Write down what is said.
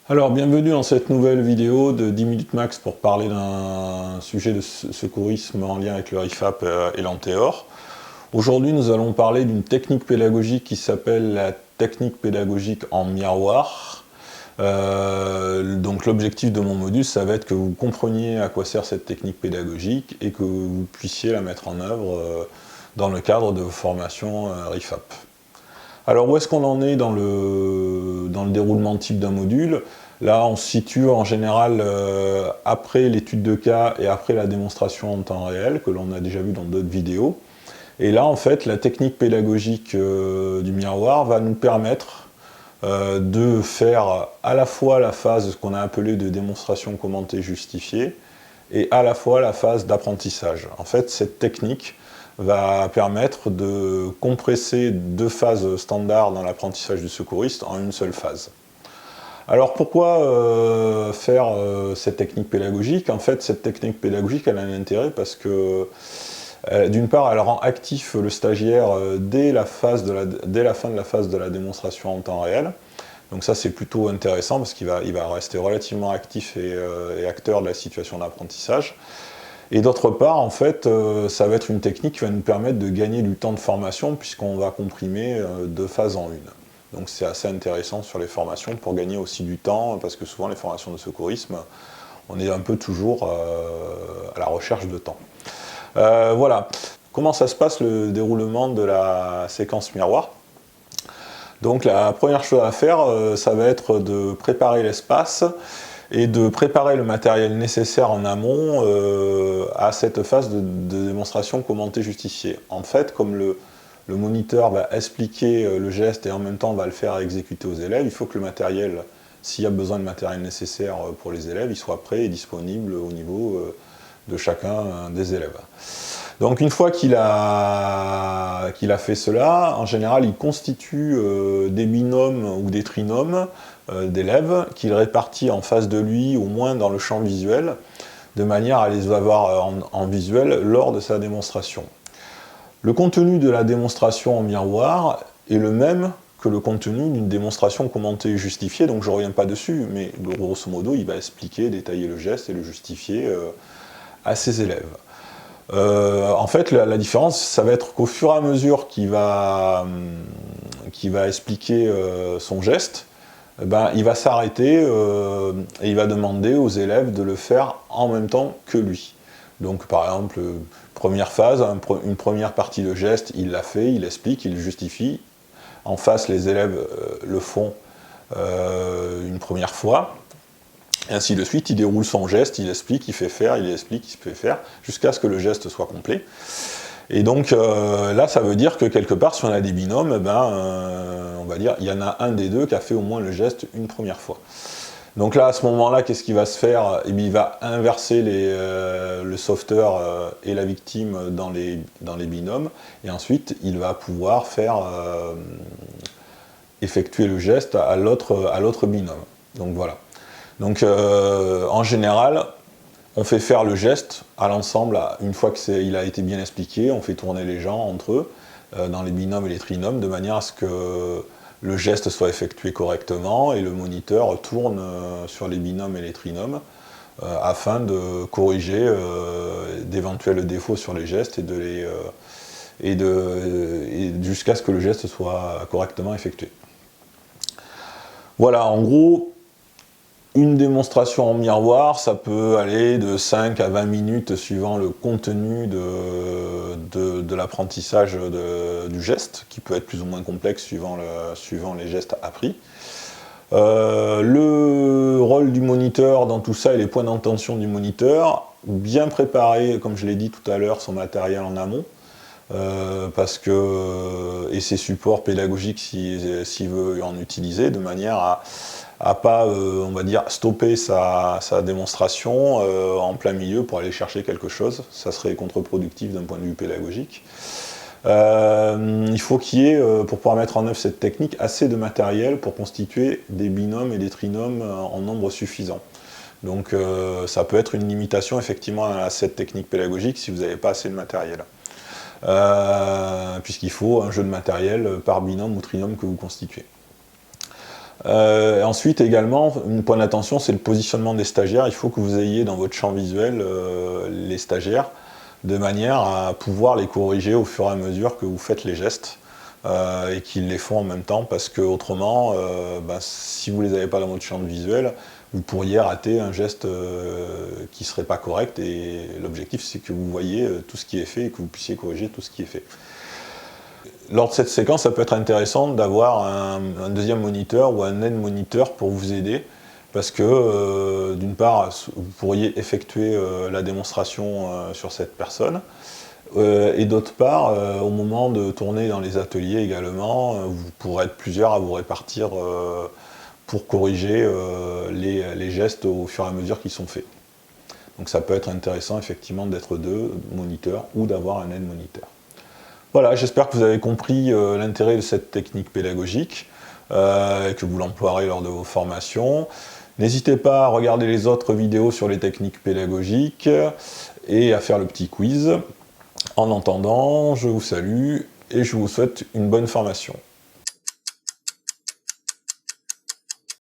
Alors, bienvenue dans cette nouvelle vidéo de 10 minutes max pour parler d'un sujet de secourisme en lien avec le RIFAP et l'Antéor. Aujourd'hui, nous allons parler d'une technique pédagogique qui s'appelle la technique pédagogique en miroir. Donc l'objectif de mon module, ça va être que vous compreniez à quoi sert cette technique pédagogique et que vous puissiez la mettre en œuvre dans le cadre de vos formations RIFAP. Alors où est-ce qu'on en est dans le déroulement type d'un module? Là, on se situe en général après l'étude de cas et après la démonstration en temps réel, que l'on a déjà vu dans d'autres vidéos. Et là, en fait, la technique pédagogique du miroir va nous permettre de faire à la fois la phase qu'on a appelée de démonstration commentée justifiée et à la fois la phase d'apprentissage. En fait, cette technique va permettre de compresser deux phases standards dans l'apprentissage du secouriste en une seule phase. Alors pourquoi faire cette technique pédagogique? En fait, cette technique pédagogique, elle a un intérêt parce que, d'une part, elle rend actif le stagiaire dès la fin de la phase de la démonstration en temps réel. Donc ça, c'est plutôt intéressant parce qu'il va rester relativement actif et acteur de la situation d'apprentissage. Et d'autre part, en fait, ça va être une technique qui va nous permettre de gagner du temps de formation puisqu'on va comprimer deux phases en une. Donc c'est assez intéressant sur les formations pour gagner aussi du temps, parce que souvent les formations de secourisme, on est un peu toujours à la recherche de temps. Voilà. Comment ça se passe le déroulement de la séquence miroir? Donc la première chose à faire, ça va être de préparer l'espace et de préparer le matériel nécessaire en amont à cette phase de démonstration commentée justifiée. En fait, comme le moniteur va expliquer le geste et en même temps va le faire exécuter aux élèves, il faut que le matériel, s'il y a besoin de matériel nécessaire pour les élèves, il soit prêt et disponible au niveau de chacun des élèves. Donc une fois qu'il a fait cela, en général il constitue des binômes ou des trinômes d'élèves qu'il répartit en face de lui, au moins dans le champ visuel, de manière à les avoir en visuel lors de sa démonstration. Le contenu de la démonstration en miroir est le même que le contenu d'une démonstration commentée et justifiée, donc je ne reviens pas dessus, mais grosso modo, il va expliquer, détailler le geste et le justifier à ses élèves. En fait, la différence, ça va être qu'au fur et à mesure qu'il va expliquer son geste, il va s'arrêter et il va demander aux élèves de le faire en même temps que lui. Donc par exemple, première phase, une première partie de geste, il l'a fait, il explique, il justifie. En face, les élèves le font une première fois. Et ainsi de suite, il déroule son geste, il explique, il fait faire, il explique, il fait faire, jusqu'à ce que le geste soit complet. Et donc là, ça veut dire que quelque part, si on a des binômes, on va dire il y en a un des deux qui a fait au moins le geste une première fois. Donc là, à ce moment-là, qu'est-ce qui va se faire? Eh bien, il va inverser le sauveteur et la victime dans les binômes, et ensuite, il va pouvoir effectuer le geste à l'autre binôme. Donc voilà. Donc en général, on fait faire le geste à l'ensemble, une fois qu'il a été bien expliqué, on fait tourner les gens entre eux, dans les binômes et les trinômes, de manière à ce que le geste soit effectué correctement et le moniteur tourne sur les binômes et les trinômes afin de corriger d'éventuels défauts sur les gestes et jusqu'à ce que le geste soit correctement effectué. Voilà, en gros, une démonstration en miroir, ça peut aller de 5 à 20 minutes suivant le contenu de l'apprentissage du geste, qui peut être plus ou moins complexe suivant les gestes appris. Le rôle du moniteur dans tout ça et les points d'intention du moniteur, bien préparer, comme je l'ai dit tout à l'heure, son matériel en amont, et ses supports pédagogiques s'il veut en utiliser, de manière à pas, on va dire, stopper sa démonstration en plein milieu pour aller chercher quelque chose. Ça serait contre-productif d'un point de vue pédagogique. Il faut qu'il y ait, pour pouvoir mettre en œuvre cette technique, assez de matériel pour constituer des binômes et des trinômes en nombre suffisant. Donc ça peut être une limitation effectivement à cette technique pédagogique si vous n'avez pas assez de matériel. Puisqu'il faut un jeu de matériel par binôme ou trinôme que vous constituez. Ensuite également, un point d'attention, c'est le positionnement des stagiaires. Il faut que vous ayez dans votre champ visuel les stagiaires, de manière à pouvoir les corriger au fur et à mesure que vous faites les gestes, et qu'ils les font en même temps, parce que autrement, si vous ne les avez pas dans votre champ visuel, vous pourriez rater un geste qui ne serait pas correct, et l'objectif c'est que vous voyez tout ce qui est fait et que vous puissiez corriger tout ce qui est fait. Lors de cette séquence, ça peut être intéressant d'avoir un deuxième moniteur ou un aide moniteur pour vous aider, parce que d'une part, vous pourriez effectuer la démonstration sur cette personne, et d'autre part, au moment de tourner dans les ateliers également, vous pourrez être plusieurs à vous répartir pour corriger les gestes au fur et à mesure qu'ils sont faits. Donc ça peut être intéressant effectivement d'être deux moniteurs ou d'avoir un aide moniteur. Voilà, j'espère que vous avez compris l'intérêt de cette technique pédagogique et que vous l'emploierez lors de vos formations. N'hésitez pas à regarder les autres vidéos sur les techniques pédagogiques et à faire le petit quiz. En attendant, je vous salue et je vous souhaite une bonne formation.